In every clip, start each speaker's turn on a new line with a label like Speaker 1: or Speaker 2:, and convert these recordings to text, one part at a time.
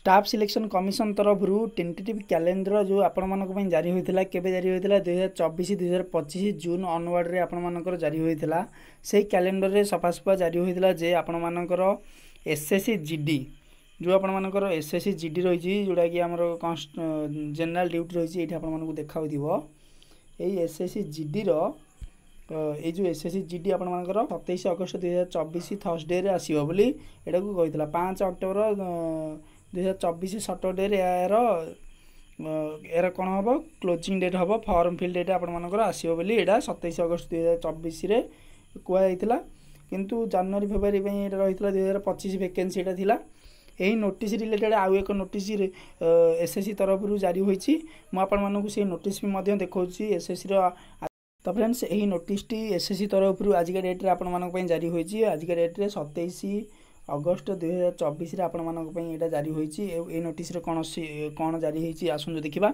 Speaker 1: Staff selection commission तरफ tentative calendar जो आपण मानक जारी होता केबे जारी होता 2024-2025 जून ऑनवर्ड रे आपण मानकर जारी होता से कैलेंडर रे सफासफा जारी होता जे आपण मानकर एसएससी जीडी जो आपण मानकर एसएससी जीडी रही जोड़ा कि आमर जनरल ड्यूटी रही ये आपण मानक देखा यही एसएससी जीडी रो ये जो एसएससी जीडी आपण मानकर 27 अगस्त 2024 थर्सडे रे आसीबो बोली एटा को कहितला 5 अक्टोबर 2024 सैटरडे रे यार कौन हम क्लोजिंग डेट हम फॉर्म फिल डेट आपण मानकर आसीबो बोली एटा 27 अगस्त 2024 रे कुआ किंतु जनवरी फेब्रुआरी रही 2025 वैकेंसी एटा थिला यही नोटिस रिलेटेड आउ एक नोटिस एसएससी तरफ जारी होती मुझे नोटिस भी देखा एसएससी तो फ्रेंड्स यही नोटिस टी एसएससी तरफ आजिका डेट आपण मानक जारी होती आजिका डेट रे 27 अगस्त 2024 आपण मानक एटा जारी होती ए नोटिस रे कौन जारी होती आसु देखा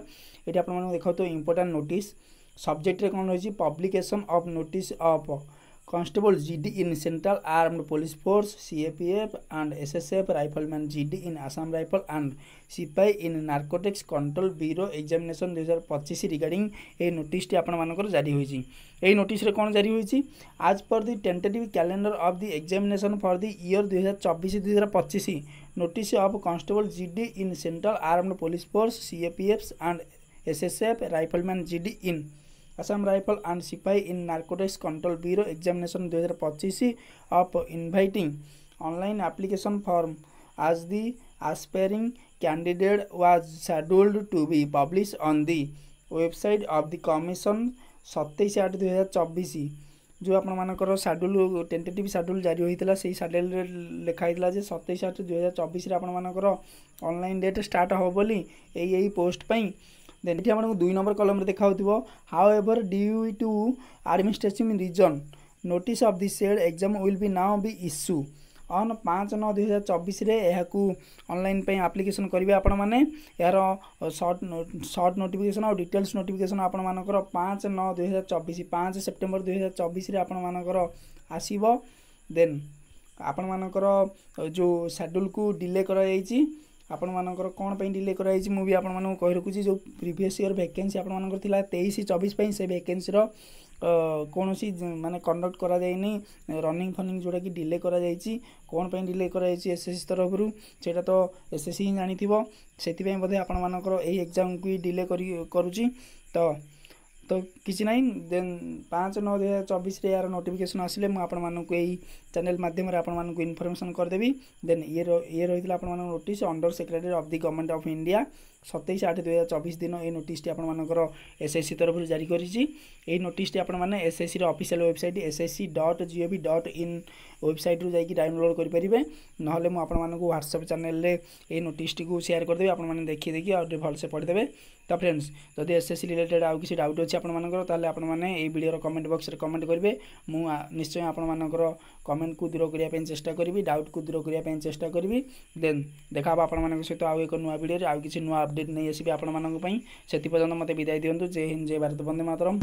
Speaker 1: ये आपण मानक देखा तो इम्पोर्टेंट नोटिस सब्जेक्ट रे कौन रही publication of notice of Constable GD in Central Armed Police Force CAPF and SSF Rifleman GD in Assam Rifle and Sipai in Narcotics Control Bureau Examination 2025 regarding a notice T आपण मानकर जारी होईची एई notice रे कोन जारी होईची आज पर the tentative calendar of the examination for the year 2024-2025 notice of constable GD in Central Armed Police Force CAPF and SSF Rifleman GD in Assam Rifle and Sipai in Narcotics Control Bureau Examination 2025 of inviting online application form as the aspiring candidate was scheduled to be published on the website of the Commission 27/8/2024 जो आपण मानकर schedule tentative schedule जारी होता से schedule लिखाई जे 27/8/2024 रे आपण मानकर ऑनलाइन डेट स्टार्ट हो बोली यही पोस्ट पई देन ये आपको 2 नंबर कॉलम देखा however due to administrative reason notice of this said exam will be now be issue on 5/9/2024 रे यहाकू ऑनलाइन पे एप्लिकेशन करिवे आपण माने यार शॉर्ट नोटिफिकेशन और डिटेल्स नोटिफिकेशन आपण मानकर 5/9/2024 5 सेप्टेम्बर 2024 रे आपण मानकर आसीबो देन आपण मानकर जो शेड्यूल को डिले करा जाईची आपण मानकर कोन पे डिले कराई छी मूवी आपण मानक कहि रखुची जो प्रीवियस ईयर वैकेंसी आपण मानकर थिला 23-24 पे से वैकेंसी रो कोनोसी माने कंडक्ट करा जायनी रनिंग फनिंग जोड़ा कि डिले करा जायची कोन पे डिले करा जायची एसएससी तरफ रु सेटा तो एसएससी ही जानि थिबो सेति पे बधे आपण मानकर एही एग्जाम को डिले करूची तो किसी ना देन 5/9/2024 रे यार नोटिफिकेशन आसिले मु आपण मानक एही चैनल माध्यम रे आपण मानक इन्फॉर्मेशन कर देबी देन ये रहितला आपण मानक notice under secretary of the government of India 27/8/2024 दिन ये नोटिस टी आपण मानकर एसएससी तरफ जारी करिछि एही नोटिस टी आपण माने एसएससी रो ऑफिशियल वेबसाइट ssc.gov.in वेबसाइट रु जाई डाउनलोड करि परिबे नहले मु आपण मानक व्हाट्सएप चैनल रे ए नोटिस टी को शेयर कर देबे आपण माने देखि और भल से पढ़ देबे तो फ्रेंड्स जदि एसएससी रिलेटेड आउ किसी डाउट अछि आपण मानकर ताले आपण माने ए वीडियो रो कमेंट बॉक्स रे कमेंट करिवे मु निश्चय आपण मानकर कमेंट को दूर करिया पेन चेष्टा करिवि डाउट को दूर करिया पेन चेष्टा करिवि देन देखा आपण मानक सहित आउ एक नुवा वीडियो रे आउ किसी नुवा अपडेट नै आसीबे आपण मानक पई सेति पर्यंत मते विदाय दियंतु जय हिंद जय भारत वंदे मातरम।